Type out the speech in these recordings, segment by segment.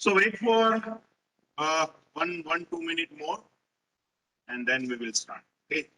So wait for 2 minute more, and then we will start. Okay.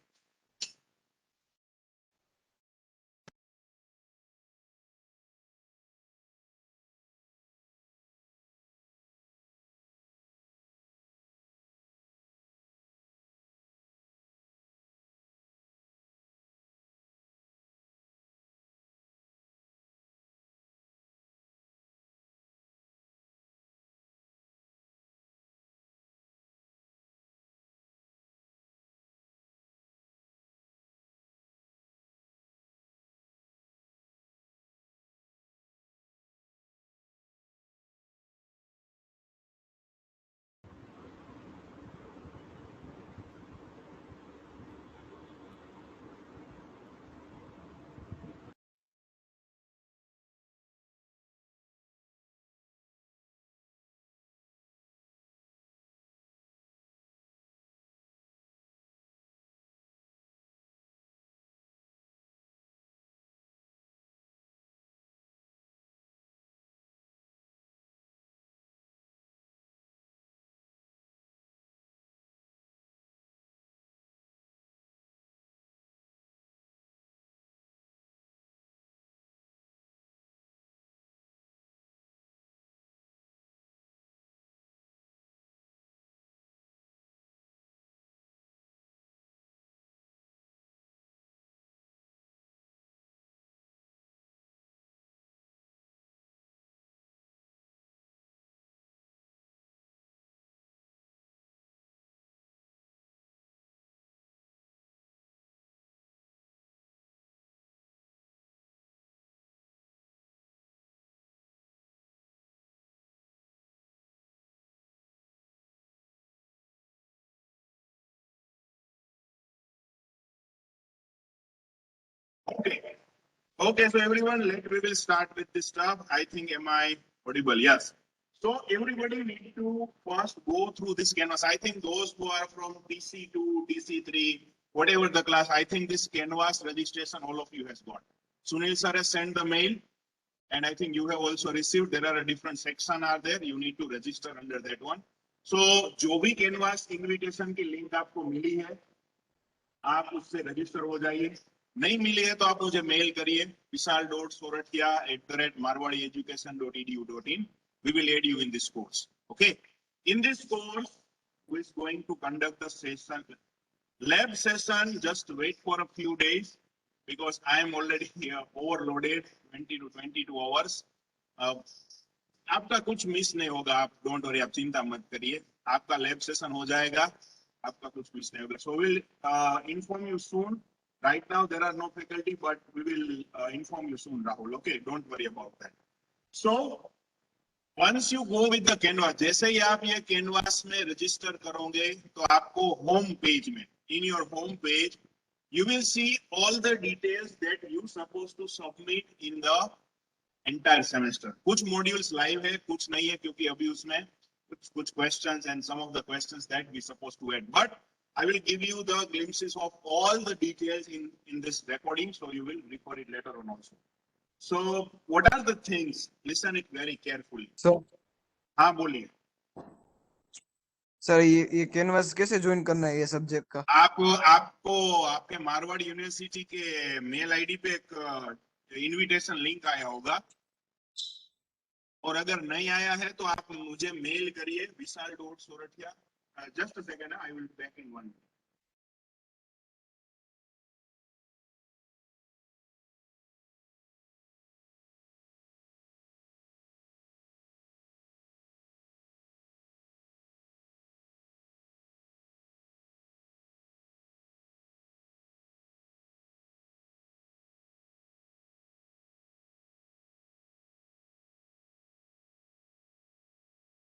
Okay. Okay, so everyone, we will start with this stuff. I think, am I audible? Yes. So everybody need to first go through this canvas. I think those who are from TC2, TC3, whatever the class, I think this canvas registration all of you has got. Sunil sir has sent the mail, and I think you have also received. There are a different section are there. You need to register under that one. So जो भी canvas invitation की link आपको मिली है, आप उससे register हो जाइए. नहीं मिली है तो आप मुझे मेल करिए vishal.sorathia@marwadieducation.edu.in. We will aid you in this course. Okay. In this course, who is going to conduct the session, lab session? Just wait for a few days because I am already overloaded 20 to 22 hours. आपका कुछ miss नहीं होगा. आप don't worry, आप चिंता मत करिए. आपका लैब सेशन हो जाएगा. आपका कुछ मिस नहीं होगा. So we'll inform you soon. Right now there are no faculty, but we will inform you soon, Rahul. Okay, don't worry about that. So once you go with the canvas, जैसे ही आप ये canvas में register करोगे तो आपको home page में, in your home page, you will see all the details that you supposed to submit in the entire semester. कुछ modules live है, कुछ नहीं है क्योंकि अभी उसमें कुछ questions and some of the questions that we supposed to add. But I will give you the glimpses of all the details in this recording, so you will refer it later on also. So what are the things? Listen it very carefully. So हाँ बोलिए. Sir ये canvas कैसे join करना है ये subject का? आपको आपके मारवाड़ यूनिवर्सिटी के मेल आईडी पे एक इनविटेशन लिंक आया होगा, और अगर नहीं आया है तो आप मुझे मेल करिए vishal.sorathia. Just a second, I will back in one.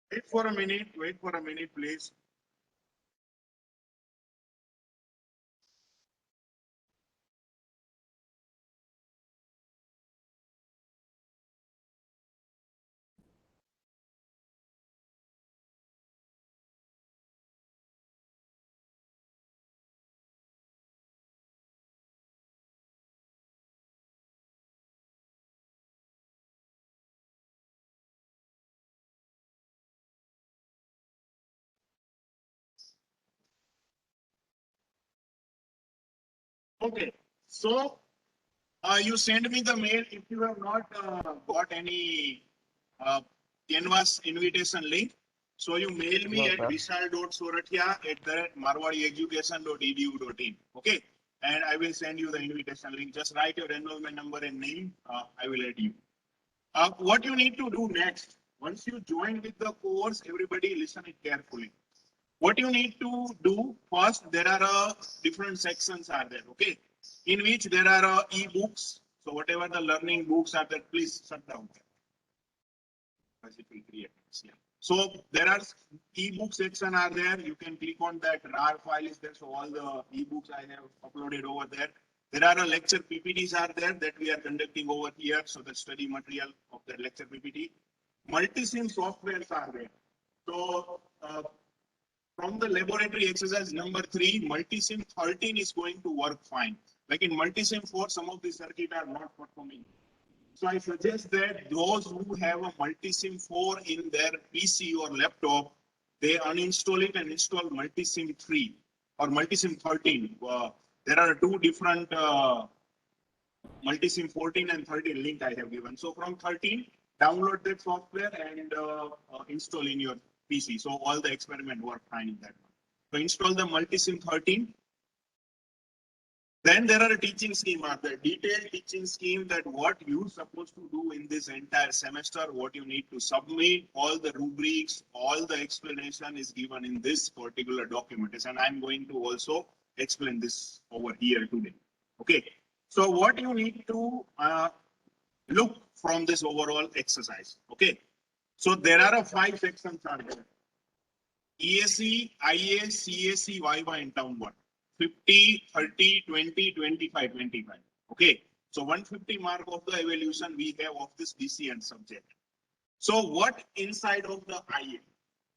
Wait for a minute, please. Okay. So you send me the mail if you have not got any Canvas invitation link. So you mail me No, at sir. vishal.sorathia@marwadieducation.edu.in. Okay. And I will send you the invitation link. Just write your enrollment number and name. I will add you. What you need to do next, once you join with the course, everybody listen it carefully. What you need to do first, there are different sections are there, okay, in which there are e-books. So whatever the learning books are there, please shut down. As it will create. Yeah. So there are e-book section are there. You can click on that. RAR file is there. So all the e-books I have uploaded over there. There are lecture PPTs are there that we are conducting over here. So the study material of the lecture PPT. Multi-sim softwares are there. So from the laboratory exercise number 3, multi-sim 13 is going to work fine. Like in multi-sim 4, some of the circuit are not performing. So I suggest that those who have a multi-sim 4 in their PC or laptop, they uninstall it and install multi-sim 3 or multi-sim 13. There are two different multi-sim 14 and 13 link I have given. So from 13, download that software and install in your PC. So all the experiment work fine in that one. So install the multi-sim 13. Then there are a teaching scheme, the detailed teaching scheme that what you're supposed to do in this entire semester, what you need to submit, all the rubrics, all the explanation is given in this particular document. And I'm going to also explain this over here today. Okay. So what you need to look from this overall exercise. Okay. So there are 5 sections are there. EAC, IA, CAC, YY and Term 1. 50, 30, 20, 25, 25. Okay. So 150 mark of the evaluation we have of this DC and subject. So what inside of the IA?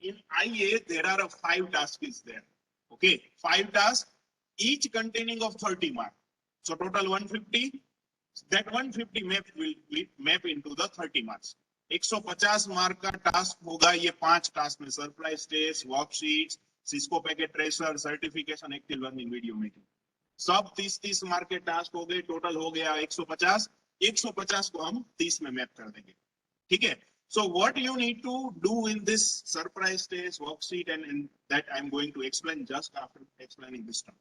In IA, there are 5 tasks there. Okay. 5 tasks, each containing of 30 mark. So total 150. That 150 map will map into the 30 marks. 150 mark का task होगा ये 5 task में surprise test worksheet Cisco packet tracer certification active learning video making सब 30-30 mark के task हो गए total हो गया 150 150 को हम 30 में मैप कर देंगे ठीक है so what you need to do in this surprise test worksheet and that I'm going to explain just after explaining this term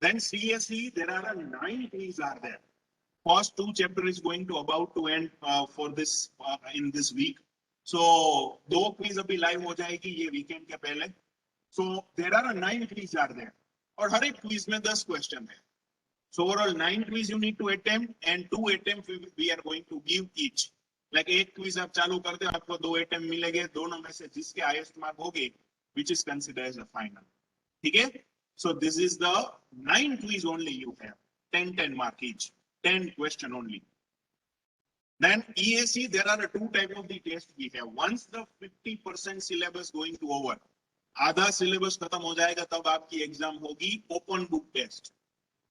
then CSE there are 9 keys are there first 2 chapter is going to about to end for this in this week. So 2 quiz अभी live हो जाएगी ये weekend के पहले. So there are 9 quiz are there. और हर एक quiz में 10 question है. So overall 9 quiz you need to attempt and 2 attempts we are going to give each. Like एक quiz आप चालू करते हो आपको 2 attempt मिलेंगे दोनों में से जिसके highest mark होगे which is considered as a final. ठीक है? So this is the 9 quiz only you have. 10 mark each. 10 question only. Then EAC, there are 2 type of the test we have. Once the 50% syllabus going to over, आधा syllabus खत्म हो जाएगा तब आपकी exam होगी open book test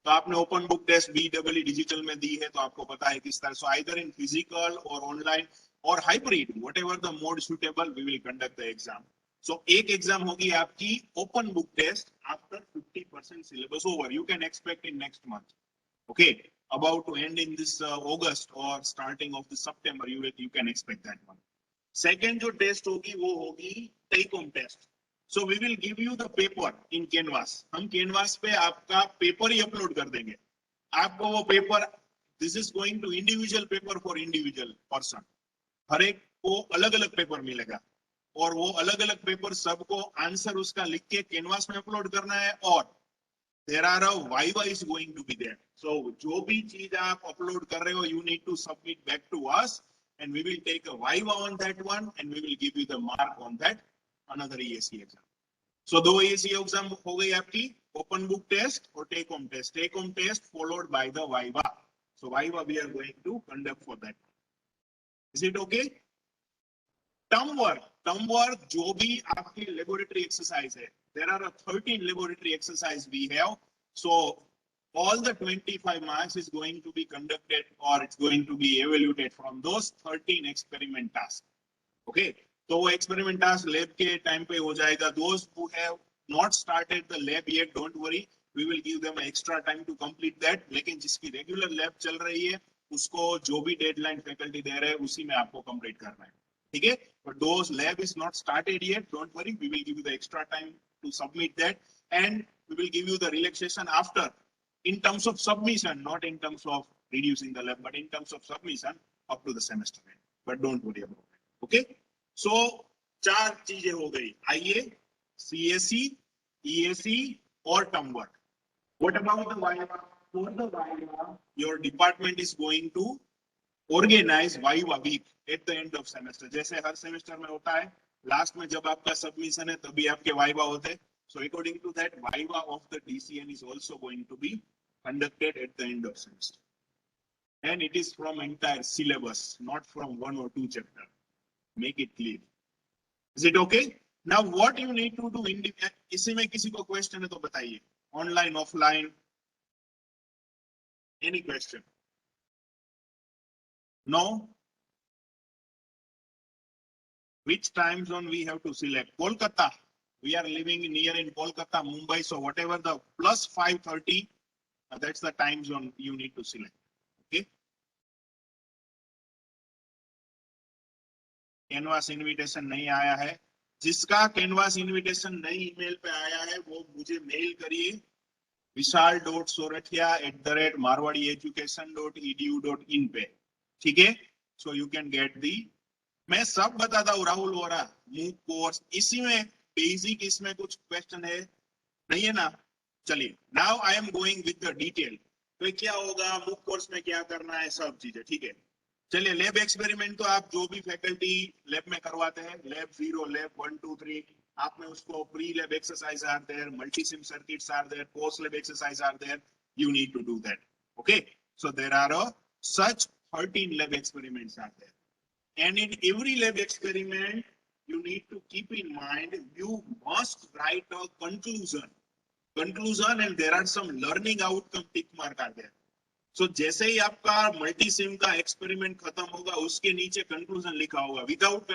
तो आपने open book test BEE digital में दी है तो आपको पता है किस तरह सो आइदर इन फिजिकल और ऑनलाइन और hybrid whatever the mode suitable we will conduct the exam so एक एग्जाम होगी आपकी open book test after 50% syllabus over you can expect in next month okay about to end in this August or starting of the September, you can expect that one. Second जो test होगी वो होगी take home test. So we will give you the paper in Canvas. हम Canvas पे आपका paper ही upload कर देंगे. आपको वो paper, this is going to individual paper for individual person. हर एक को अलग-अलग paper मिलेगा. और वो अलग-अलग paper सबको answer उसका लिख के Canvas में upload करना है और there are a Viva is going to be there. So जो भी चीज आप upload कर रहे हो, you need to submit back to us, and we will take a Viva on that one, and we will give you the mark on that another EAC exam. So दो EAC exam हो गई आपकी open book test और take home test. Take home test followed by the Viva. So Viva we are going to conduct for that. Is it okay? Term work जो भी आपकी laboratory exercise है there are 13 laboratory exercise we have so all the 25 marks is going to be conducted or it's going to be evaluated from those 13 experiment tasks okay तो वो experiment task lab के time पे हो जाएगा those who have not started the lab yet don't worry we will give them extra time to complete that. लेकिन जिसकी regular lab चल रही है उसको जो भी deadline faculty दे रहे हैं उसी में आपको complete करना है, ठीक है? But those lab is not started yet. Don't worry, we will give you the extra time to submit that, and we will give you the relaxation after, in terms of submission, not in terms of reducing the lab, but in terms of submission up to the semester end. But don't worry about it. Okay? So चार चीजें हो गई, IA, CAC, EAC or term work. What about the Viva? For the Viva, your department is going to organize Viva week at the end of semester. जैसे हर semester में होता है, last में जब आपका submission है तभी आपके Viva होते हैं. So according to that, Viva of the DCN is also going to be conducted at the end of semester. And it is from entire syllabus, not from 1 or 2 chapters. Make it clear. Is it okay? Now what you need to do, इसी में किसी को question है तो बताइए. Online, offline, any question? No? Which time zone we have to select? Kolkata. We are living near in Kolkata, Mumbai. So whatever the plus 5:30, that's the time zone you need to select. Okay. Canvas invitation नहीं आया है. जिसका Canvas invitation नई email पे आया है वो मुझे mail करिए vishal.sorathia@marwadieducation.edu.in पे, ठीक है? So you can get the, मैं सब बताता हूँ राहुल वोरा, मूक कोर्स, इसी में बेसिक, इसमें कुछ क्वेश्चन है नहीं है ना? चलिए, now I am going with the detail. तो क्या होगा, मूक कोर्स में क्या करना है, सब चीजें, ठीक है? चलिए, लैब एक्सपेरिमेंट तो आप जो भी फैकल्टी लैब में करवाते हैं, लैब 0, लैब 1, 2, 3, आप में उसको pre lab exercise are there, Multisim circuits are there, post lab exercise are there, you need to do that. Okay, so there are such 13 lab experiments are there, and in every lab experiment you need to keep in mind you must write a conclusion, and there are some learning outcome tick mark are there. So जैसे ही आपका multi SIM का experiment खत्म होगा उसके नीचे conclusion लिखा होगा. Without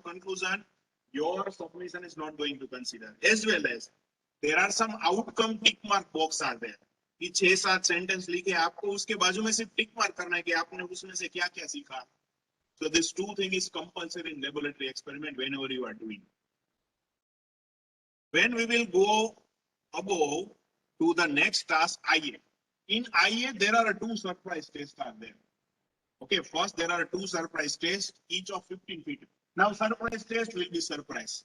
conclusion your submission is not going to consider. As well as there are some outcome tick mark box are there. कि 6-7 सेंटेंस लिखे, आपको उसके बाजू में सिर्फ टिक मार्क करना है कि आपने उसमें से क्या क्या सीखा. So this 2 thing is compulsory in laboratory experiment whenever you are doing. When we will go above to the next task, IA. In IA, there are 2 surprise tests are there. Okay, first there are 2 surprise tests, each of 15 feet. Now surprise test will be surprise.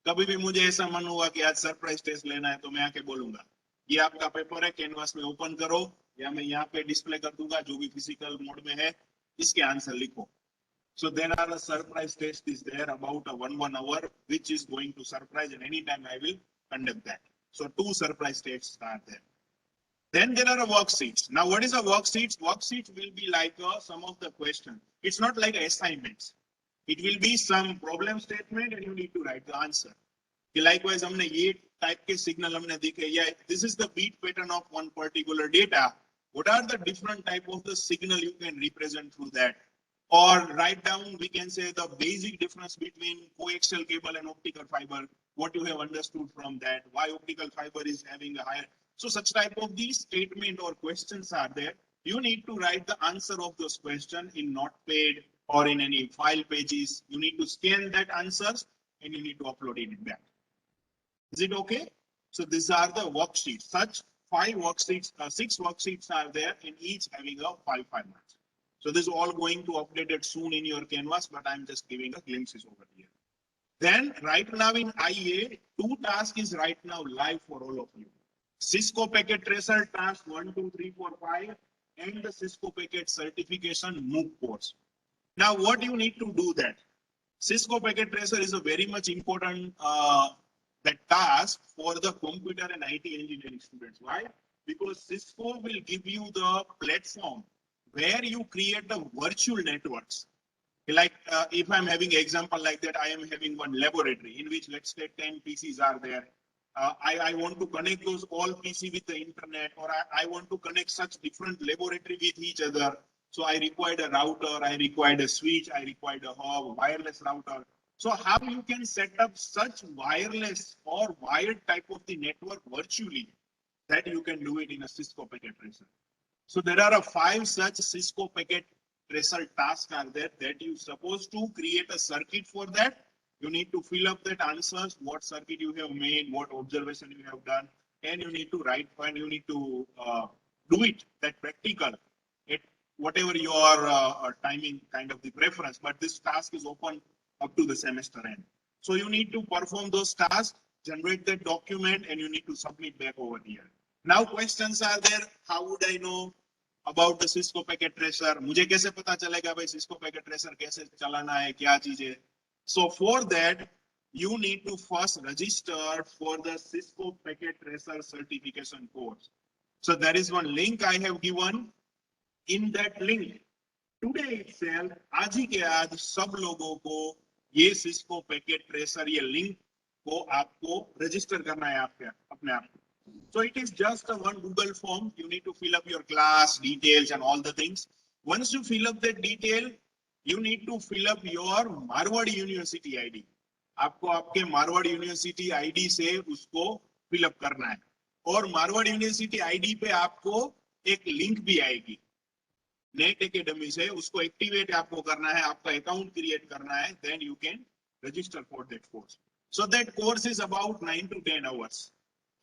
कभी भी मुझे ऐसा मन हुआ कि आज surprise test लेना है तो मैं आके बोलूंगा ये आपका पेपर है, कैनवास में ओपन करो, या मैं यहाँ पे डिस्प्ले कर दूंगा जो भी फिजिकल मोड में है, इसके आंसर लिखो. So there are a surprise test is there about a 1 hour which is going to surprise, and anytime I will conduct that. So 2 surprise tests are there. Then there are worksheets. Now what is a worksheet? Worksheet will be like some of the questions. It's not like assignments. It will be some problem statement and you need to write the answer. Likewise, हमने ये type के signal हमने दिखे, yeah, this is the beat pattern of one particular data. What are the different type of the signal you can represent through that? Or write down, we can say the basic difference between coaxial cable and optical fiber, what you have understood from that, why optical fiber is having a higher. So such type of these statement or questions are there. You need to write the answer of those questions in Notepad or in any file pages. You need to scan that answers and you need to upload it back. Is it okay? So these are the worksheets. Such 5 worksheets, 6 worksheets are there, and each having a 5 marks. So this is all going to update it soon in your Canvas, but I'm just giving a glimpses over here. Then right now in IA, 2 tasks is right now live for all of you. Cisco Packet Tracer task 1, 2, 3, 4, 5, and the Cisco Packet Certification MOOC course. Now what you need to do that? Cisco Packet Tracer is a very much important that task for the computer and IT engineering students. Why? Because Cisco will give you the platform where you create the virtual networks. Like if I'm having an example like that, I am having one laboratory in which let's say 10 PCs are there. I want to connect those all PC with the internet, or I want to connect such different laboratory with each other. So I required a router, I required a switch, I required a hub, wireless router. So how you can set up such wireless or wired type of the network virtually? that you can do it in a Cisco packet tracer. So there are 5 such Cisco packet tracer tasks are there that you supposed to create a circuit for that. You need to fill up that answers, what circuit you have made, what observation you have done, and you need to write and you need to do it that practical at whatever your timing kind of the preference. But this task is open up to the semester end. So you need to perform those tasks, generate that document, and you need to submit back over here. Now questions are there. How would I know about the Cisco packet tracer? मुझे कैसे पता चलेगा भाई Cisco packet tracer कैसे चलाना है, क्या चीज है? So for that, you need to first register for the Cisco packet tracer certification course. So there is one link I have given. In that link, today itself, आज ही के आज सब लोगों को ये Cisco packet tracer ये link को आपको register करना है आपके अपने आप को. So it is just a one Google form. You need to fill up your class details and all the things. Once you fill up that detail, you need to fill up your Marward University ID. आपको आपके Marwar university ID से उसको fill up करना है और Marwar university ID पे आपको एक लिंक भी आएगी नेट एकेडमी से, उसको एक्टिवेट आपको करना है, आपका अकाउंट क्रिएट करना है, then you can register for that course. So that course is about 9 to 10 hours.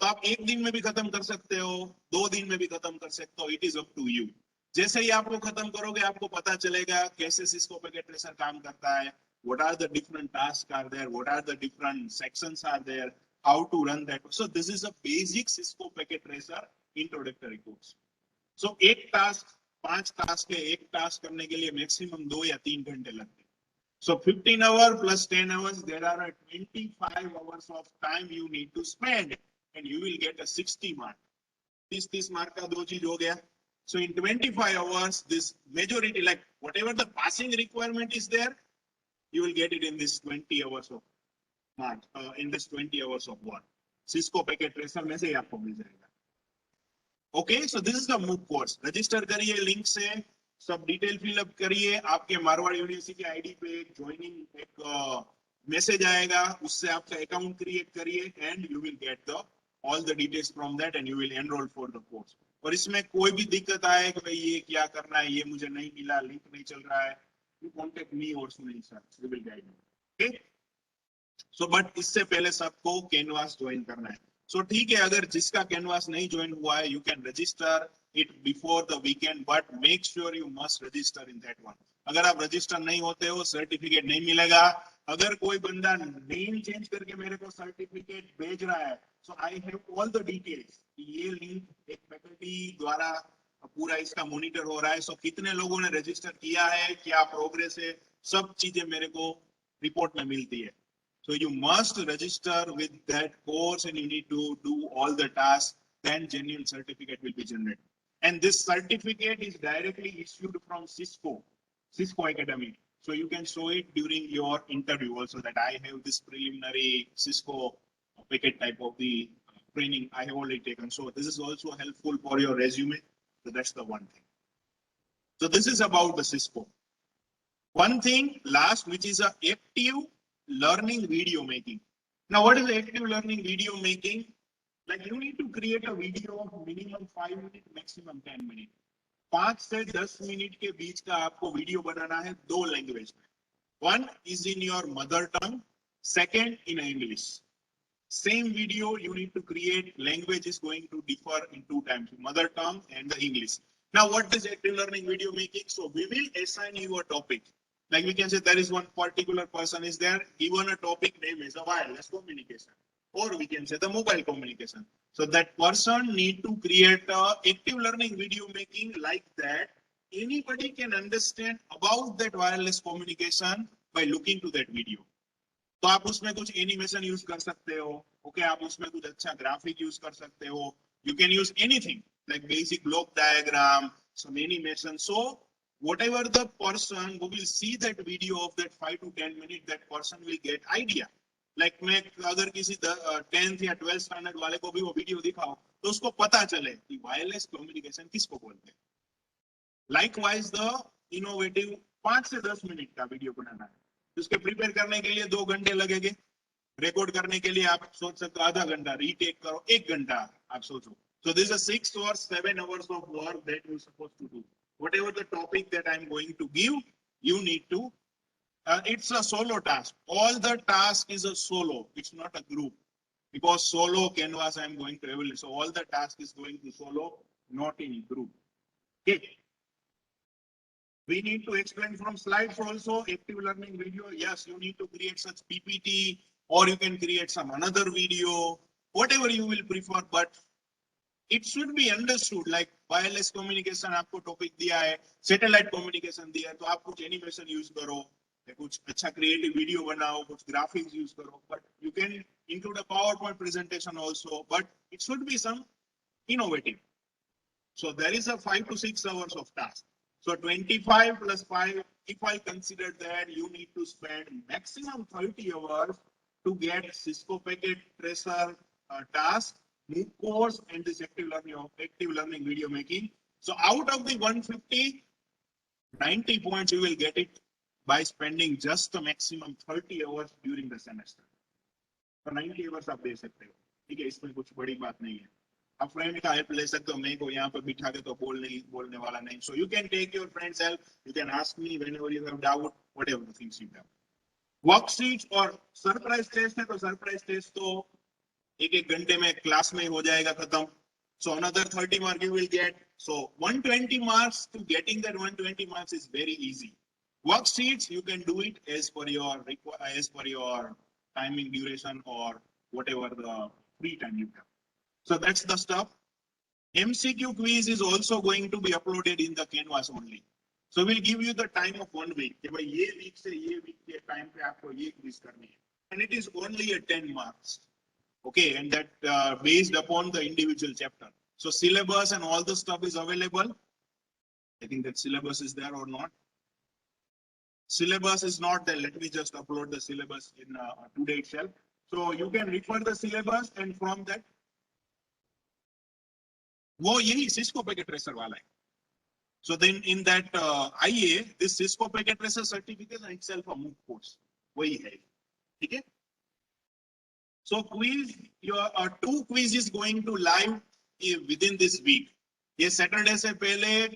तो आप एक दिन में भी खत्म कर सकते हो, 2 दिन में भी खत्म कर सकते हो. It is up to you. जैसे ही आप वो खत्म करोगे आपको पता चलेगा कैसे सिस्को पैकेट ट्रेसर काम करता है, what are the different tasks are there, what are the different sections are there, how to run that. So this is a basic Cisco packet tracer introductory course. So एक task 5 task है, एक task करने के लिए maximum 2 या 3 घंटे लगते हैं. So 15 hours plus 10 hours, there are 25 hours of time you need to spend and you will get a 60 mark. 30 mark का दो चीज हो गया. So in 25 hours, this majority, like whatever the passing requirement is there, you will get it in this 20 hours of mark, in this 20 hours of work. Cisco packet tracer में से ही आपको मिल जाएगा. Okay, so this is the MOOC course. Register करिए link से, सब detail fill up करिए, आपके Marwar university ID पे ज्वाइनिंग एक मैसेज आएगा, उससे आपका अकाउंट क्रिएट करिए and you will get the all the details from that and you will enrol for the course. और इसमें कोई भी दिक्कत आए कि भाई ये क्या करना है, ये मुझे नहीं मिला, लिंक नहीं चल रहा है, you contact me or Sunil sir, we will guide you. Okay? So but इससे पहले सबको कैनवास ज्वाइन करना है. So ठीक है, अगर जिसका कैनवास नहीं ज्वाइन हुआ है, you can register it before the weekend, but make sure you must register in that one. अगर आप रजिस्टर नहीं होते हो, सर्टिफिकेट नहीं मिलेगा. अगर कोई बंदा नेम चेंज करके मेरे को सर्टिफिकेट भेज रहा है, so I have all the details. ये लिंक एक फैकल्टी द्वारा पूरा इसका मॉनिटर हो रहा है. सो कितने लोगों ने रजिस्टर किया है, क्या प्रोग्रेस है, सब चीजें मेरे को रिपोर्ट में मिलती है. So you must register with that course and you need to do all the tasks, then genuine certificate will be generated. And this certificate is directly issued from Cisco Academy. So you can show it during your interview also that I have this preliminary Cisco packet type of the training I have already taken. So this is also helpful for your resume. So that's the one thing. So this is about the Cisco. One thing last, which is a active learning video making. Now, what is active learning video making? Like you need to create a video of minimum 5 minutes, maximum 10 minutes. 5 से 10 minute के बीच का आपको video बनाना है 2 language में. One is in your mother tongue, second in English. Same video you need to create, language is going to differ in 2 times, mother tongue and the English. Now, what is active learning video making? So we will assign you a topic. Like we can say there is one particular person is there, given a topic name is a wireless communication, or we can say the mobile communication. So that person need to create a active learning video making like that. Anybody can understand about that wireless communication by looking to that video. तो आप उसमें कुछ animation use कर सकते हो. Okay, आप उसमें कुछ अच्छा ग्राफिक यूज कर सकते हो. You can use anything like basic block diagram, some animation. So whatever the person who will see that video of that 5 to 10 minutes, that person will get idea. Like मैं अगर किसी 10th या 12th standard वाले को भी वो video दिखाओ तो उसको पता चले कि वायरलेस कम्युनिकेशन किसको बोलते हैं. Likewise the innovative 5 से 10 मिनट का वीडियो बनाना है, उसके प्रिपेयर करने के लिए 2 घंटे लगेंगे, रिकॉर्ड करने के लिए आप सोच सकते हो आधा घंटा, रीटेक करो 1 घंटा आप सोचो. So this is a 6 or 7 hours of work that you're supposed to do. Whatever the topic that I'm going to give, you need to, it's a solo task. All the task is a solo. It's not a group. Because solo canvas I'm going to evaluate. So all the task is going to solo, not in group. Okay. We need to explain from slides also, active learning video. Yes, you need to create such PPT or you can create some another video, whatever you will prefer, but it should be understood. Like wireless communication आपको topic दिया है, satellite communication दिया है, तो आप कुछ animation use करो, कुछ अच्छा क्रिएटिव वीडियो बनाओ, कुछ ग्राफिक्स यूज करो, but you can include a PowerPoint presentation also, but it should be some innovative. So there is a 5 to 6 hours of task. So 25 plus 5, if I consider that you need to spend maximum 30 hours to get Cisco packet tracer task, MOOC course, and this active learning video making. So out of the 150, 90 points you will get it by spending just the maximum 30 hours during the semester. So 90 hours आप दे सकते हो, ठीक है, इसमें कुछ बड़ी बात नहीं है. A friend का help ले सकते हो, मैं को यहाँ पे बिठा के तो बोलने वाला नहीं. So you can take your friend's help. You can ask me whenever you have doubt, whatever the things you have. Worksheets और surprise test है, तो surprise test तो एक घंटे में क्लास में हो जाएगा खत्म. So another 30 marks you will get. So 120 marks, to getting that 120 marks is very easy. Worksheets you can do it as per your timing, duration, or whatever the free time you have. So that's the stuff. MCQ quiz is also going to be uploaded in the Canvas only. So we'll give you the time of 1 week. कि भाई ये week से ये week के time पे आपको ये quiz करनी है. And it is only a 10 marks. Okay, and that based upon the individual chapter. So syllabus and all the stuff is available. I think that syllabus is there or not. Syllabus is not there. Let me just upload the syllabus in today itself. So you can refer the syllabus, and from that, वो यही Cisco packet tracer वाला है. So then in that IA, this Cisco packet tracer certificate is itself a MOOC course. वही है, ठीक है? So quiz, your 2 quiz is going to live within this week. ये Saturday से पहले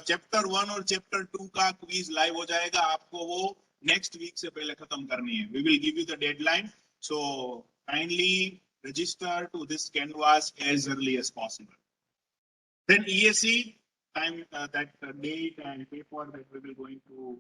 चैप्टर 1 और चैप्टर 2 का क्विज लाइव हो जाएगा. आपको वो नेक्स्ट वीक से पहले खत्म करनी है. We will give you the deadline. So kindly register to this Canvas as early as possible. Then EAC time, that date and paper that we will going to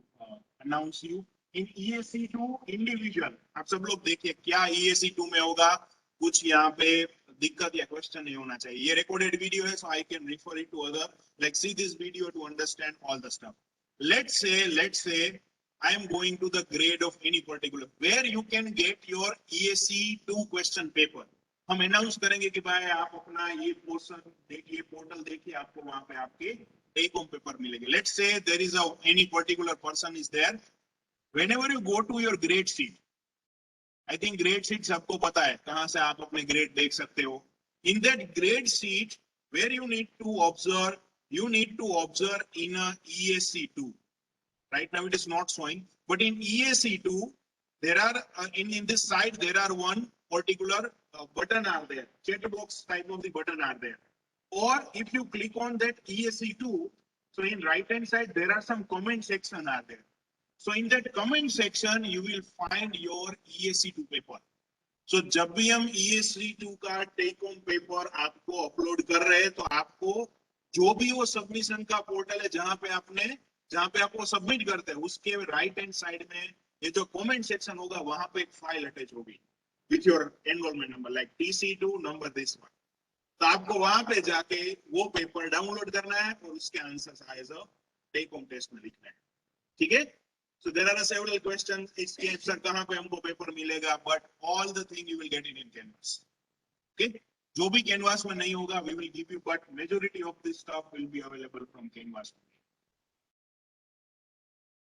announce you. In EAC 2 individual, आप सब लोग देखिए क्या EAC 2 में होगा. कुछ यहाँ पे दिक्कत या क्वेश्चन नहीं होना चाहिए. ये recorded video है, so I can refer it to other. Like see this video to understand all the stuff. Let's say I am going to the grade of any particular, where you can get your EAC 2 question paper. हम announce करेंगे कि भाई आप अपना ये portion देखिए, portal देखिए, आपको वहां पे आपके टेक होम पेपर मिलेंगे. Let's say there is any particular person is there. Whenever you go to your grade sheet, I think grade sheet सबको पता है कहां से आप अपने grade देख सकते हो. In that grade sheet, where you need to observe in a EAC 2. Right now it is not showing, but in EAC 2, there are in this side there are one particular button are there, chat box type of the button are there. Or if you click on that EAC 2, so in right hand side there are some comment section are there. So in that comment section you will find your EAC 2 paper. So जब भी हम EAC 2 का take home paper आपको upload कर रहे हैं, तो आपको जो भी वो सबमिशन का पोर्टल है जहां पे आपको सबमिट करते हैं, उसके राइट हैंड साइड में ये जो कमेंट सेक्शन होगा, वहां पे एक फाइल अटैच होगी with your enrolment number, like TC2 number this one. तो आपको वहां पे जाके वो पेपर डाउनलोड करना है और उसके answers as a take home test में लिखना है. ठीक है? So there are several questions. इसके आंसर कहां पे हमको पेपर मिलेगा, but all the thing you will get it in Canvas. Okay? जो भी Canvas में नहीं होगा, we will give you, but majority of this stuff will be available from Canvas.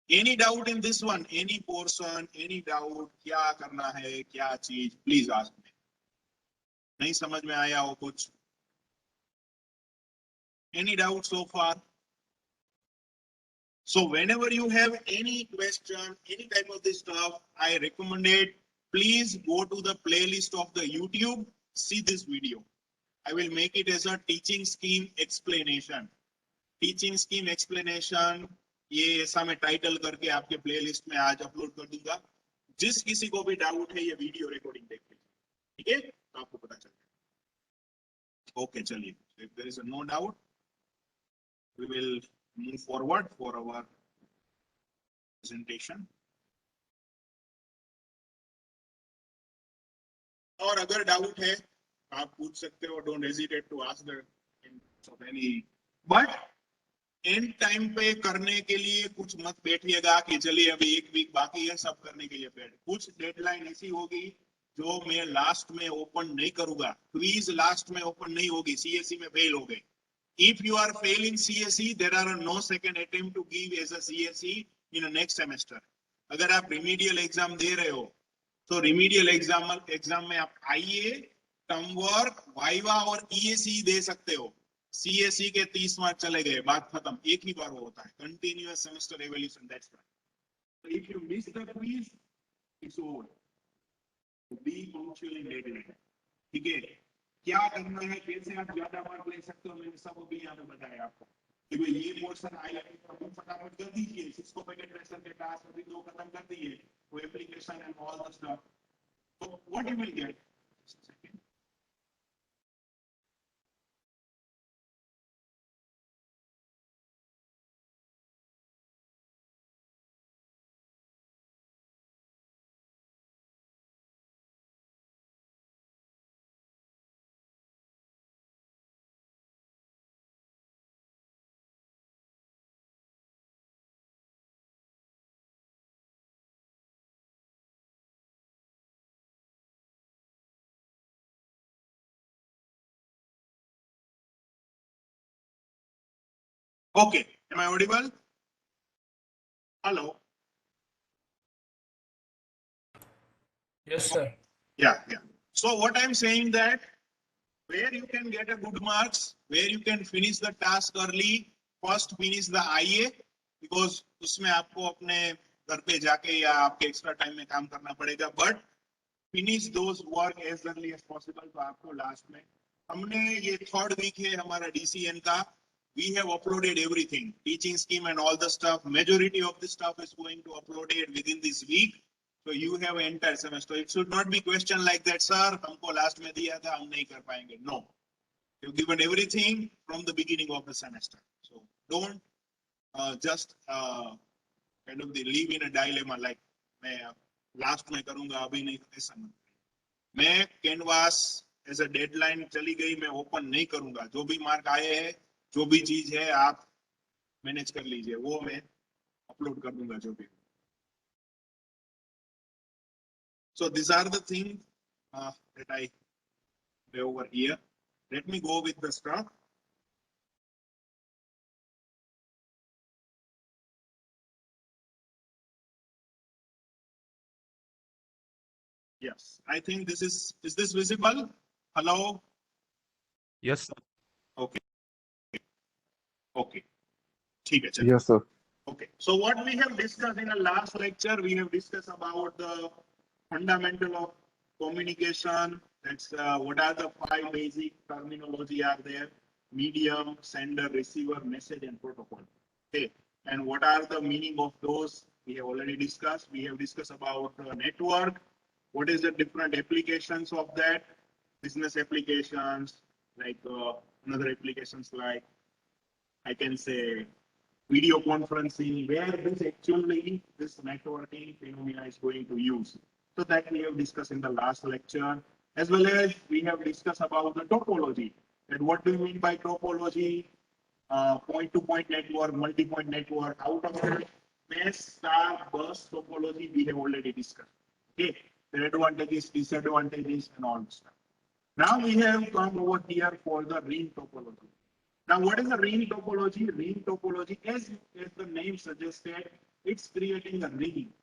Any doubt in this one? Any portion? Any doubt? क्या करना है? क्या चीज? Please ask me. नहीं समझ में आया हो कुछ? Any doubt so far? So whenever you have any question, any type of this stuff, I recommend it. Please go to the playlist of the YouTube, see this video. I will make it as a teaching scheme explanation. Teaching scheme explanation ये ऐसा मैं title करके आपके playlist में आज upload कर दूंगा. जिस किसी को भी डाउट है ये वीडियो रिकॉर्डिंग देख लीजिए, ठीक है, तो आपको पता चल जाएगा. ओके चलिए, if there is no doubt we will move forward for our presentation. और अगर डाउट है आप पूछ सकते हो, don't hesitate to ask the of any, but end time पे करने के लिए कुछ मत बैठिएगा कि चलिए अभी एक वीक बाकी है सब करने के लिए बैठ. कुछ डेडलाइन ऐसी होगी जो मैं लास्ट में ओपन नहीं करूंगा. क्विज लास्ट में ओपन नहीं होगी, सीएससी में फेल हो गए. If you are failing CSE, there are no second attempt to give as a CSE in the next semester. अगर आप remedial exam दे रहे हो तो remedial exam में आप IE, टर्म वर्क, वाइवा और EAC दे सकते हो. CSE के 30 मार्क चले गए, बात खत्म. एक ही बार वो होता है, continuous semester evaluation. That's right. So if you miss the quiz, it's over. Be punctual in deadline. ठीक है, क्या करना है, कैसे आप ज्यादा मार्क ले सकते हो, मैंने सब अभी यहाँ पे बताया आपको. कि भाई ये पोर्शन आया तो फटाफट कर दीजिए. सिस्को पैकेट ट्रेसर के टास्क अभी 2 खत्म कर दिए, वो application and all the stuff. तो what you will get, okay, am I audible? Hello. Yes, sir. Yeah. So what I'm saying that where you can get a good marks, where you can finish the task early, first finish the IA, because उसमें आपको अपने घर पे जाके या आपके extra time में काम करना पड़ेगा, but finish those work as early as possible. तो आपको लास्ट में, हमने ये 3rd week है हमारा DCN का, we have uploaded everything, teaching scheme and all the stuff. Majority of the stuff is going to upload it within this week. So you have entire semester. It should not be question like that, sir. हमको last में दिया था, हम नहीं कर पाएंगे. No, you've given everything from the beginning of the semester. So don't just kind of live in a dilemma like मैं last में करूँगा अभी नहीं, ऐसा मत. मैं कैनवास एज अ डेडलाइन चली गई, मैं ओपन नहीं करूँगा. जो भी मार्क आए हैं, जो भी चीज है आप मैनेज कर लीजिए, वो मैं अपलोड कर दूंगा जो भी. So these are the things that I lay over here. Let me go with the stuff. Yes, I think this is this visible? Hello? Yes, sir. Okay. Okay. ठीक है, चलिए. Yes, sir. Okay. So what we have discussed in the last lecture, we have discussed about the fundamental of communication. That's what are the 5 basic terminology are there: medium, sender, receiver, message, and protocol. Okay. And what are the meaning of those? We have already discussed. We have discussed about network. What is the different applications of that? Business applications, like another applications like I can say video conferencing, where this actually this networking phenomena is going to use. So that we have discussed in the last lecture, as well as we have discussed about the topology. And what do you mean by topology? Point-to-point network, multi-point network. Out of the mesh, star, bus topology, we have already discussed. Okay, the advantages, disadvantages, and all stuff. Now we have come over here for the ring topology. Now, what is the ring topology? Ring topology, as the name suggested, it's creating a ring.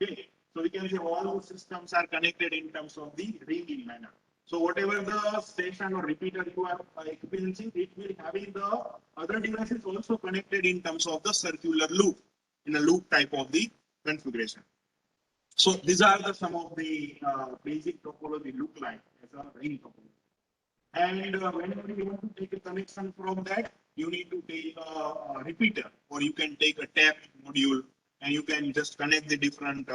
Okay, so we can say all systems are connected in terms of the ringing manner. So whatever the station or repeater you are experiencing, it will having the other devices also connected in terms of the circular loop, in a loop type of the configuration. So these are the some of the basic topology look like as a ring topology. And whenever you want to take a connection from that, you need to take a repeater, or you can take a tap module, and you can just connect the different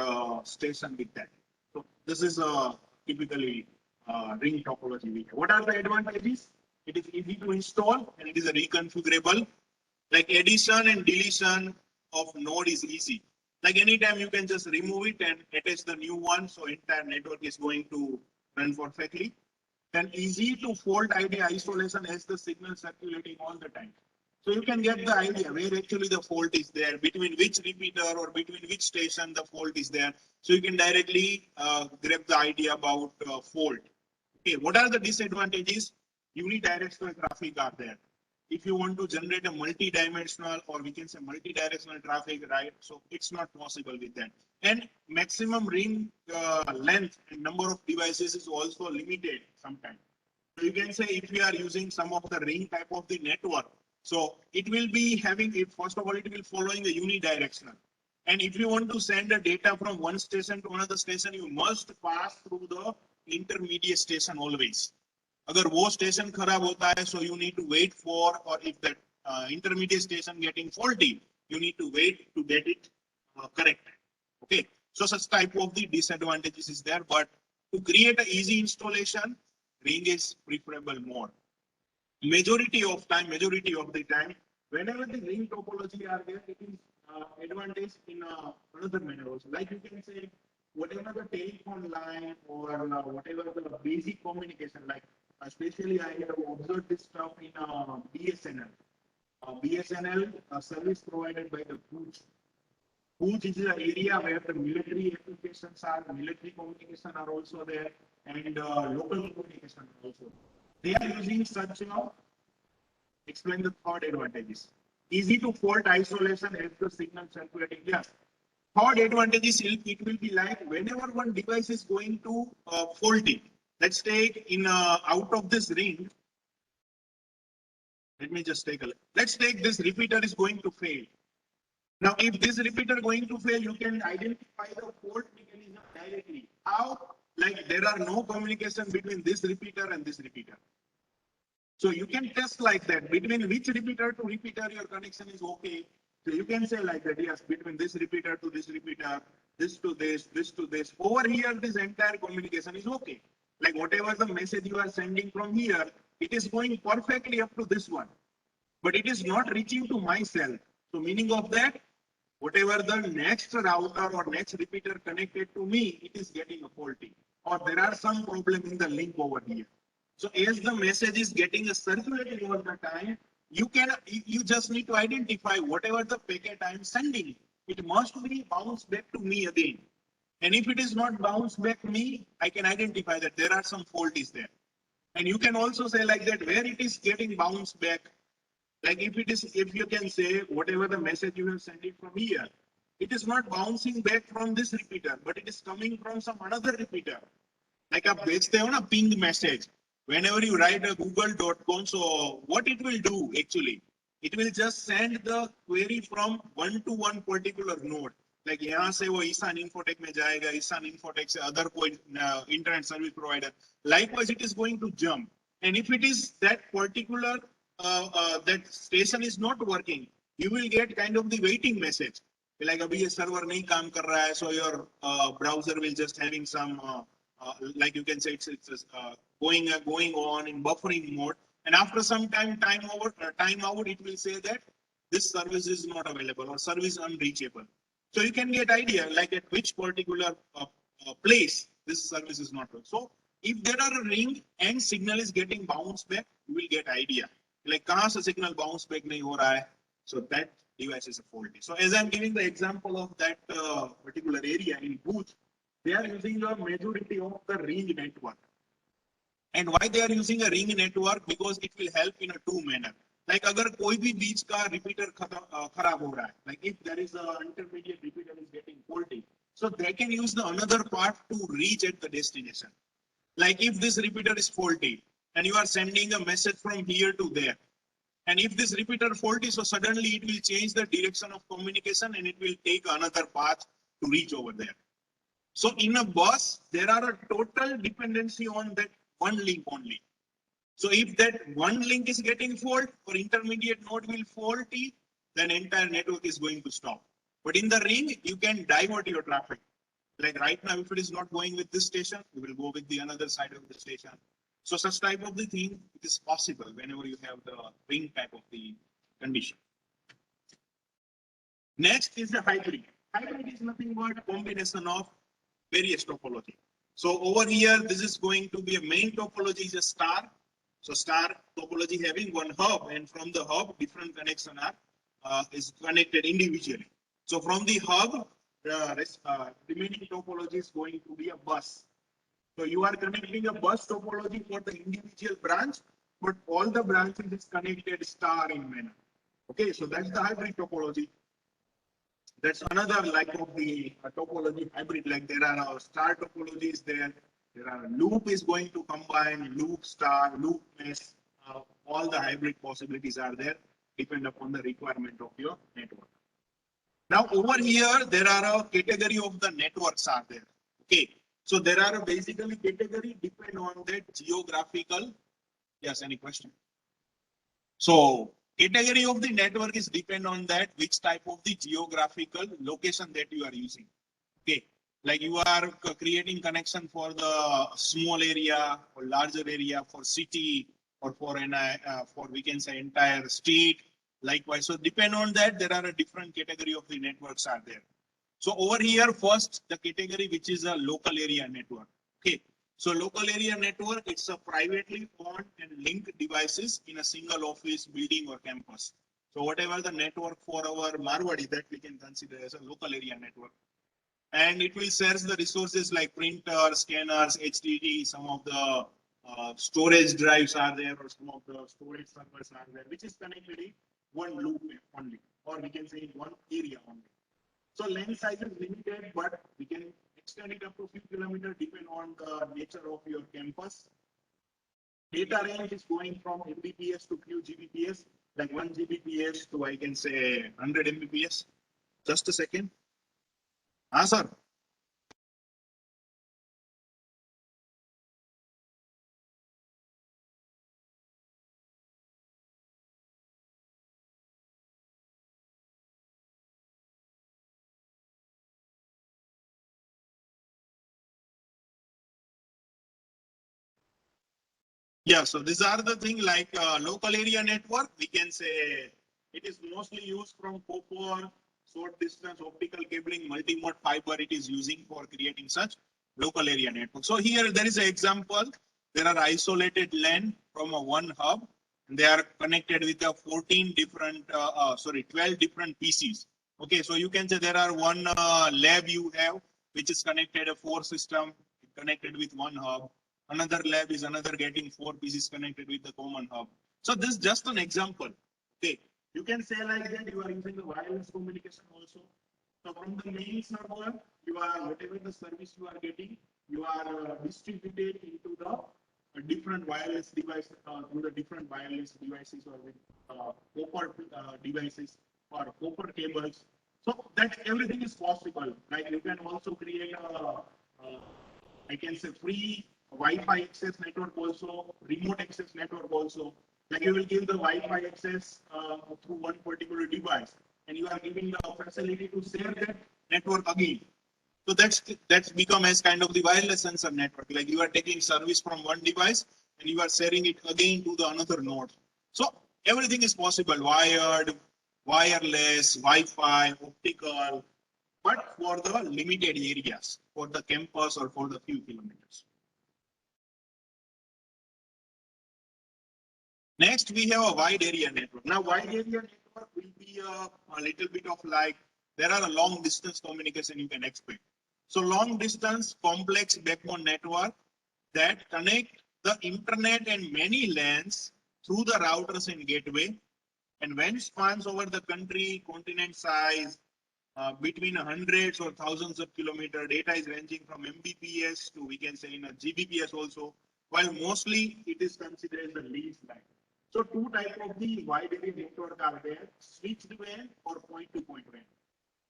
station with that. So this is typically ring topology. What are the advantages? It is easy to install and it is a reconfigurable. Like addition and deletion of node is easy. Like anytime you can just remove it and attach the new one, so entire network is going to run perfectly. Then easy to fault ID isolation as the signal circulating all the time. So you can get the idea where actually the fault is there, between which repeater or between which station the fault is there. So you can directly grab the idea about fault. Okay, what are the disadvantages? Unidirectional traffic are there. If you want to generate a multi-dimensional, or we can say multi-directional traffic, right? So it's not possible with that. And maximum ring length and number of devices is also limited sometimes. So you can say if we are using some of the ring type of the network, so it will be having it, first of all, it will following a unidirectional. And if you want to send the data from one station to another station, you must pass through the intermediate station always. अगर वो station खराब होता है, so you need to wait for, or if that intermediate station getting faulty, you need to wait to get it correct. Okay, so such type of the disadvantages is there, but to create an easy installation, ring is preferable more. Majority of the time, whenever the ring topology are there, it is advantage in another manner also. Like you can say, whatever the telephone line or whatever the basic communication, like especially I have observed this stuff in BSNL. BSNL service provided by the Bhuj. Bhuj is an area where the military applications are, military communication are also there, and local communication also. They are using such explain the third advantages. Easy to fault isolation as the signal circulating. Yes. Third advantage is it will be like whenever one device is going to faulty. Let's take in out of this ring. Let me just take a look. Let's take this repeater is going to fail. Now, if this repeater going to fail, you can identify the fault mechanism directly. How? Like there are no communication between this repeater and this repeater. So you can test like that, between which repeater to repeater your connection is okay. So you can say like that, yes, between this repeater to this repeater, this to this. Over here, this entire communication is okay. Like whatever the message you are sending from here, it is going perfectly up to this one. But it is not reaching to my cell. So meaning of that, whatever the next router or next repeater connected to me, it is getting a faulty. Or there are some problem in the link over here. So as the message is getting circulating over the time, you just need to identify whatever the packet I am sending. It must be bounced back to me again. And if it is not bounced back to me, I can identify that there are some fault is there. And you can also say like that where it is getting bounced back. Like if you can say whatever the message you have sent it from here, it is not bouncing back from this repeater, but it is coming from some another repeater. Like आप भेजते हो ना ping message. Whenever you write a google.com, so what it will do actually, it will just send the query from one to one particular node. Like यहाँ से वो Ishan Infotech में जाएगा, Ishan Infotech से other कोई internet service provider. Likewise, it is going to jump. And if it is that particular that station is not working, you will get kind of the waiting message. Like अभी ये server नहीं काम कर रहा है, so your browser will just having some like you can say it's going on in buffering mode, and after some time out it will say that this service is not available or service unreachable. So you can get idea like at which particular place this service is not working. So if there are a ring and signal is getting bounced back, you will get idea like कहाँ से signal bounce back नहीं हो रहा है. So that device is a faulty. So as I'm giving the example of that particular area in Bhuj, they are using the majority of the ring network. And why they are using a ring network? Because it will help in a two manner. Like अगर कोई भी बीच का repeater खराब हो रहा है, like if there is a intermediate repeater is getting faulty, so they can use the another part to reach at the destination. Like if this repeater is faulty and you are sending a message from here to there, and if this repeater faulty, so suddenly it will change the direction of communication and it will take another path to reach over there. So in a bus, there are a total dependency on that one link only. So if that one link is getting fault or intermediate node will faulty, then entire network is going to stop. But in the ring, you can divert your traffic. Like right now, if it is not going with this station, we will go with the another side of the station. So such type of the thing, it is possible whenever you have the ring type of the condition. Next is the hybrid. Hybrid is nothing but combination of various topology. So over here, this is going to be a main topology is a star. So star topology having one hub, and from the hub, different connection are is connected individually. So from the hub, remaining topology is going to be a bus. So you are connecting a bus topology for the individual branch, but all the branches is connected star in manner. Okay, so that's the hybrid topology. That's another like of the topology hybrid. Like there are star topologies there. There are loop is going to combine loop star, loop mesh. All the hybrid possibilities are there, depend upon the requirement of your network. Now over here, there are a category of the networks are there. Okay, so there are basically category depend on that geographical. Yes, any question? So category of the network is depend on that which type of the geographical location that you are using. Okay, like you are creating connection for the small area or larger area for city or for an for we can say entire state. Likewise, so depend on that there are a different category of the networks are there. So over here, first the category which is a local area network. Okay. So local area network, it's a privately owned and linked devices in a single office, building or campus. So whatever the network for our Marwadi that we can consider as a local area network. And it will share the resources like printers, scanners, HDD, some of the storage drives are there or some of the storage servers are there, which is connected in one loop only, or we can say in one area only. So lane size is limited, but we can extend it up to a few kilometers depending on the nature of your campus. Data range is going from Mbps to few Gbps, like 1 Gbps to I can say 100 Mbps. Just a second. Sir. Yeah, so these are the thing like local area network. We can say it is mostly used from copper, short distance optical cabling, multi-mode fiber. It is using for creating such local area network. So here there is an example. There are isolated LAN from a one hub. And they are connected with a 14 different, 12 different PCs. Okay, so you can say there are one lab you have, which is connected a 4 system connected with one hub. Another lab is another getting 4 pieces connected with the common hub. So this is just an example. Okay, you can say like that you are using the wireless communication also. So from the main server, you are whatever the service you are getting, you are distributed into the different wireless devices through the different wireless devices or with copper devices or copper cables. So that everything is possible. Like you can also create a I can say free Wi-Fi access network also, remote access network also. Like you will give the Wi-Fi access through one particular device, and you are giving the facility to share that network again. So that's become as kind of the wireless sensor network. Like you are taking service from one device and you are sharing it again to the another node. So everything is possible: wired, wireless, Wi-Fi, optical, but for the limited areas, for the campus or for the few kilometers. Next, we have a wide area network. Now, wide area network will be a little bit of like, there are a long distance communication you can expect. So long distance complex backbone network that connect the internet and many LANs through the routers and gateway. And when spans over the country, continent size, between hundreds or thousands of kilometers, data is ranging from Mbps to we can say in a Gbps also, while mostly it is considered the least line. So two types of the wide area network are there, switched WAN or point-to-point WAN.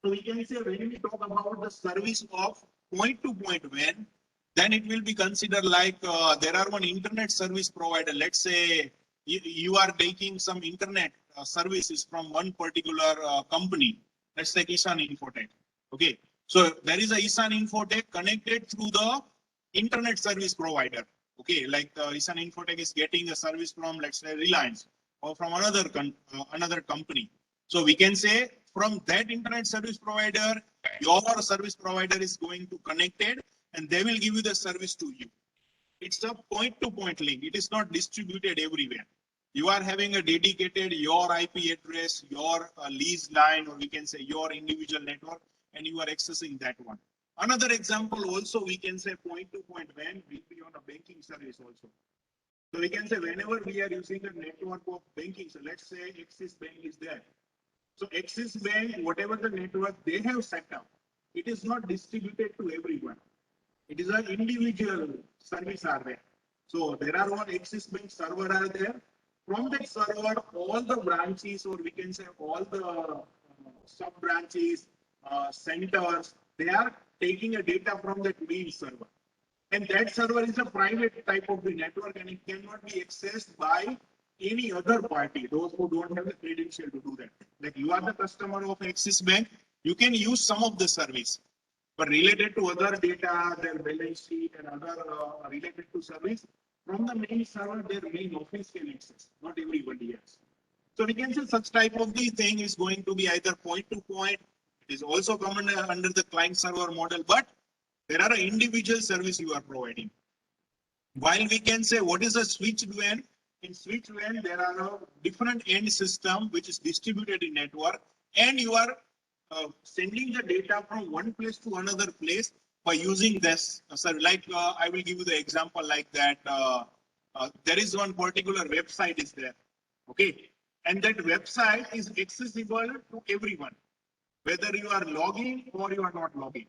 So we can say when we talk about the service of point-to-point WAN, then it will be considered like there are one internet service provider. Let's say you are taking some internet services from one particular company. Let's take Isan Infotech. Okay, so there is a Isan Infotech connected through the internet service provider. Okay, like Isan Infotech is getting a service from, let's say, Reliance or from another company. So we can say from that internet service provider, your service provider is going to connected and they will give you the service to you. It's a point-to-point link. It is not distributed everywhere. You are having a dedicated your IP address, your lease line, or we can say your individual network, and you are accessing that one. Another example also, we can say point-to-point WAN will be on a banking service also. So we can say whenever we are using a network of banking, so let's say Axis Bank is there. So Axis Bank, whatever the network they have set up, it is not distributed to everyone. It is an individual service are there. So there are one Axis Bank server are there. From that server, all the branches, or we can say all the sub branches, centers, they are taking a data from that main server. And that server is a private type of the network and it cannot be accessed by any other party, those who don't have the credential to do that. Like you are the customer of Axis Bank, you can use some of the service. But related to other data, their balance sheet and other related to service, from the main server, their main office can access, not everybody else. So we can say such type of the thing is going to be either point to point. It is also common under the client server model, but there are individual service you are providing. While we can say what is a switched WAN, in switched WAN there are a different end system which is distributed in network, and you are sending the data from one place to another place by using this. So like I will give you the example like that. There is one particular website is there, okay, and that website is accessible to everyone, whether you are logging or you are not logging.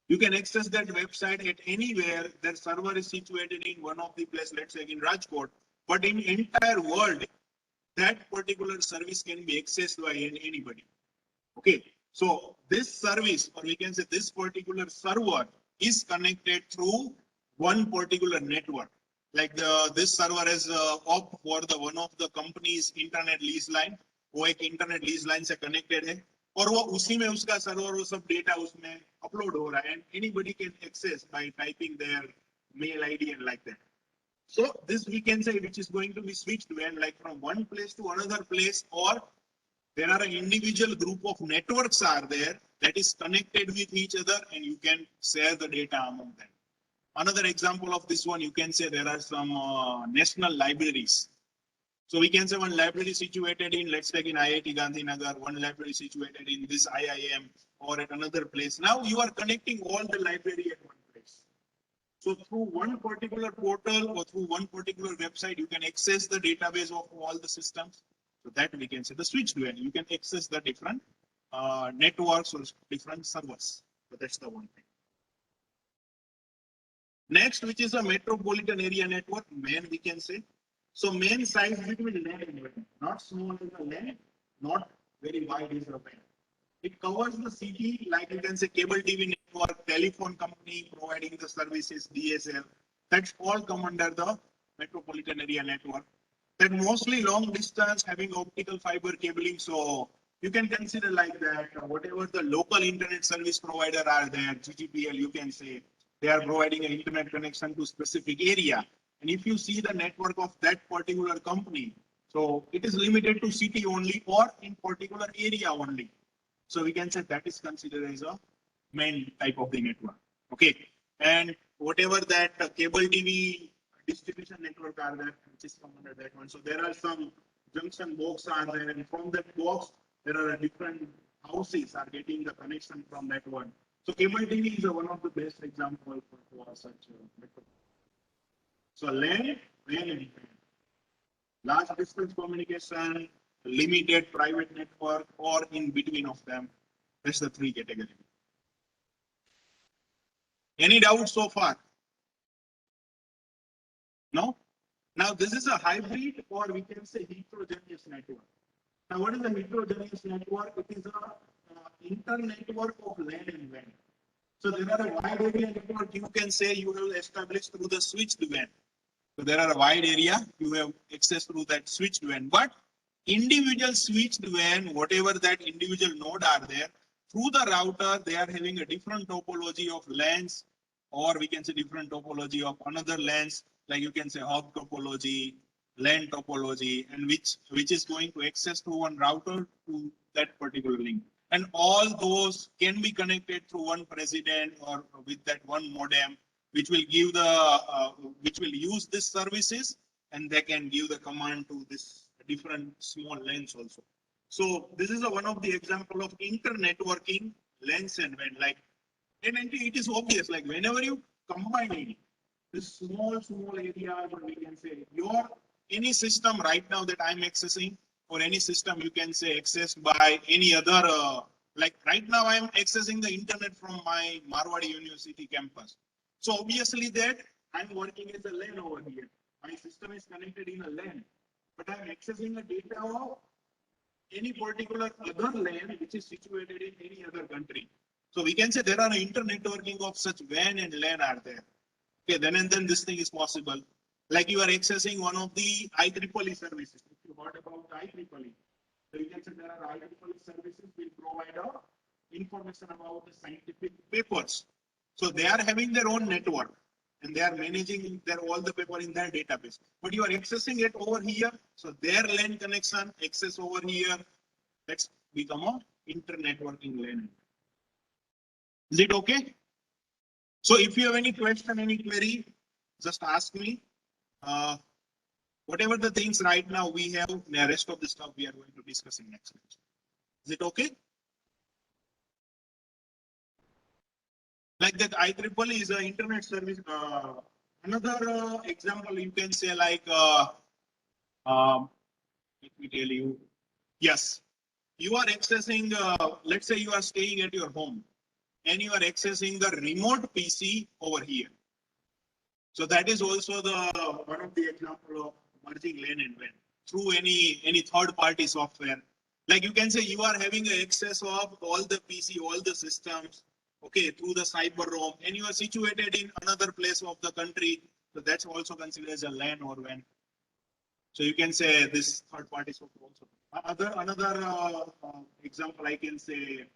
You can access that website at anywhere. Their server is situated in one of the place, let's say in Rajkot, but in entire world, that particular service can be accessed by anybody. Okay, so this service, or we can say this particular server, is connected through one particular network. Like this server is opt for the one of the company's internet lease line. वो एक internet lease line से connected है, और वो उसी में उसका server वो सब data उसमें upload हो रहा है, and anybody can access by typing their mail ID and like that. So this we can say which is going to be switched when like from one place to another place, or there are an individual group of networks are there that is connected with each other and you can share the data among them. Another example of this one, you can say there are some national libraries. So we can say one library situated in, let's take in IIT Gandhinagar, one library situated in this IIM or at another place. Now you are connecting all the library at one place. So through one particular portal or through one particular website, you can access the database of all the systems. So that we can say the switched WAN, you can access the different networks or different servers. So that's the one thing. Next, which is a metropolitan area network, MAN we can say. So main size between LAN and WAN, not small as a LAN, not very wide as a WAN. It covers the city, like you can say cable TV network, telephone company providing the services, DSL. That's all come under the metropolitan area network. That mostly long distance having optical fiber cabling. So you can consider like that, whatever the local internet service provider are there, GGPL, you can say they are providing an internet connection to specific area. And if you see the network of that particular company, so it is limited to city only or in particular area only. So we can say that is considered as a main type of the network. Okay. And whatever that cable TV distribution network are there, which is come under that one. So there are some junction box are there, and from that box, there are different houses are getting the connection from that one. So cable TV is one of the best examples for such network. So LAN, WAN, and large distance communication, limited private network, or in between of them. That's the three categories. Any doubts so far? No? Now this is a hybrid, or we can say heterogeneous network. Now what is a heterogeneous network? It is a inter-network of LAN and WAN. So there are a wide area network you can say you have established through the switched WAN. So there are a wide area you have access through that switched WAN. But individual switched WAN, whatever that individual node are there, through the router, they are having a different topology of LANs, or we can say different topology of another LANs, like you can say hub topology, LAN topology, and which is going to access through one router to that particular link. And all those can be connected through one president or with that one modem, which will give which will use these services, and they can give the command to this different small LANs also. So this is one of the example of inter-networking LANs and WAN. Like, and it is obvious, like whenever you combine it, this small areas, or we can say your any system right now that I'm accessing, or any system you can say accessed by any other, like right now I'm accessing the internet from my Marwadi University campus. So obviously that I'm working as a LAN over here. My system is connected in a LAN, but I'm accessing the data of any particular other LAN which is situated in any other country. So we can say there are inter-networking of such WAN and LAN are there. Okay, then and then this thing is possible. Like you are accessing one of the IEEE services. If you heard about IEEE, so you can say there are IEEE services will provide information about the scientific papers. So they are having their own network and they are managing their all the paper in their database. But you are accessing it over here. So their LAN connection access over here. Let's become a inter-networking LAN. Is it okay? So if you have any question, any query, just ask me. Whatever the things right now we have, the rest of the stuff we are going to discuss in next lecture. Is it okay? Like that IEEE is an internet service. Another example you can say like, let me tell you. Yes, you are accessing, let's say you are staying at your home and you are accessing the remote PC over here. So that is also the one of the example of merging LAN and WAN through any third party software. Like you can say you are having access of all the PC, all the systems, okay, through the cyber ROM, and you are situated in another place of the country. So that's also considered as a LAN or WAN. So you can say this third party software also. Another example I can say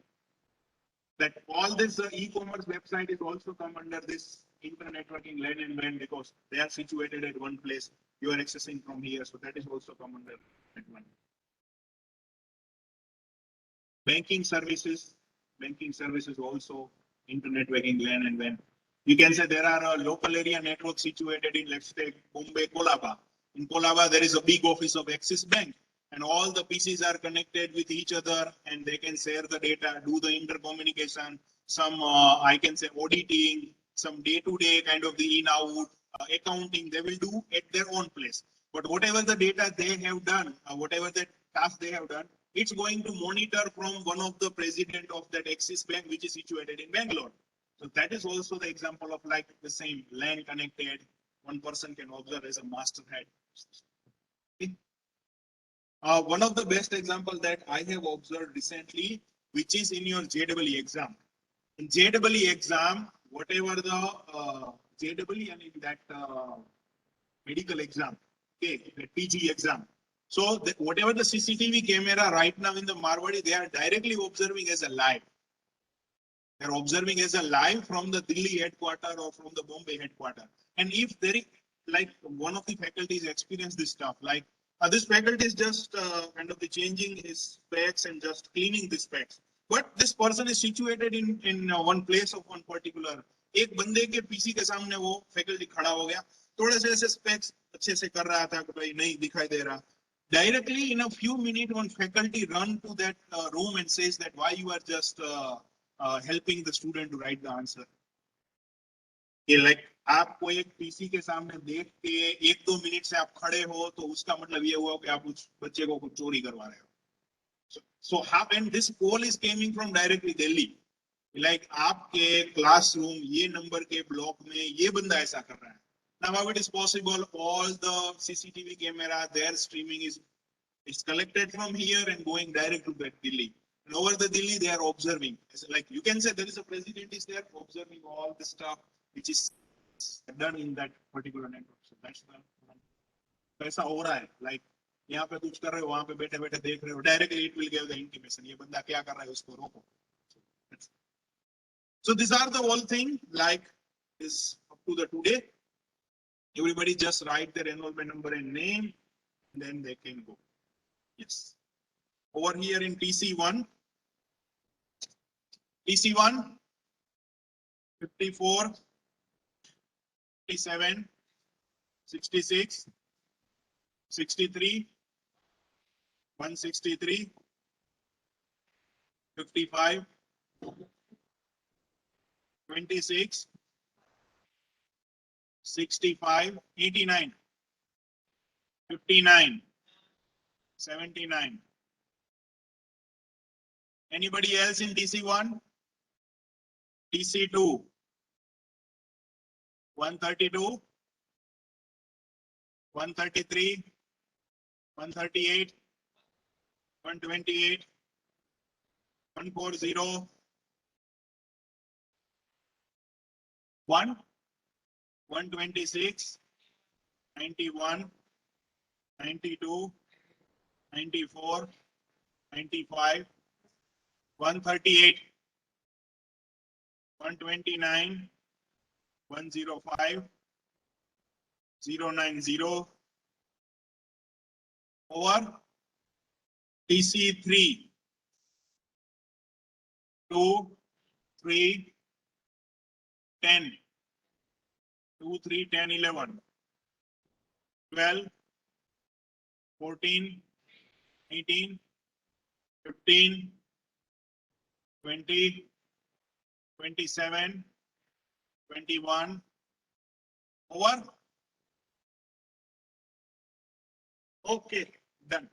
that all this e-commerce website is also come under this inter-networking LAN and WAN because they are situated at one place. You are accessing from here, so that is also come under that one. Banking services also inter-networking LAN and WAN. You can say there are a local area network situated in, let's take Bombay, Colaba. In Colaba, there is a big office of Axis Bank, and all the PCs are connected with each other, and they can share the data, do the intercommunication, some I can say auditing, some day-to-day kind of the in-out accounting they will do at their own place. But whatever the data they have done, whatever the task they have done, it's going to monitor from one of the president of that Axis Bank, which is situated in Bangalore. So that is also the example of like the same LAN connected. One person can observe as a master head. Okay. One of the best example that I have observed recently, which is in your JEE exam. In JEE exam, whatever the JEE and in that medical exam, okay, the PG exam. So whatever the CCTV camera right now in the Marwadi, they are directly observing as a live. They are observing as a live from the Delhi headquarter or from the Bombay headquarter. And if there is like one of the faculties experience this stuff, like this faculty is just kind of the changing his specs and just cleaning the specs. But this person is situated in one place of one particular. एक बंदे के PC के सामने वो faculty खड़ा हो गया, थोड़े से ऐसे स्पेक्स अच्छे से कर रहा था कि भाई नहीं दिखाई दे रहा. Directly in a few minutes, one faculty run to that room and says that why you are just helping the student to write the answer. Like आपको एक पीसी के सामने देख के एक दो मिनट से आप खड़े हो तो उसका मतलब ये हुआ कि आप उस बच्चे को कुछ चोरी करवा रहे हो. So how, and this call is coming from directly Delhi. Like आपके classroom ये नंबर के ब्लॉक में ये बंदा ऐसा कर रहा है. Now how it is possible? All the CCTV camera, their streaming is collected from here and going direct to that Delhi. And over the Delhi, they are observing. It's like you can say there is a president is there observing all the stuff which is done in that particular network. So that's the ऐसा हो रहा है like यहाँ पे कुछ कर रहे हो वहाँ पे बैठे बैठे देख रहे हो directly it will give the intimation ये बंदा क्या कर रहा है उसको रोको. So these are the whole thing like is up to the today. Everybody just write their enrollment number and name, and then they can go. Yes. Over here in TC1, 54, 57, 66, 63, 163, 55, 26, 65, 89, 59, 79. Anybody else in TC1? TC2, 132, 133, 138, 128, 140, 126, 91, 92, 94, 95, 138, 129, 105, 090, over TC3, 2, 3, 10, 2, 3, 10, 11, 12, 14, 18, 15, 20, 27, 21, over. Okay, done.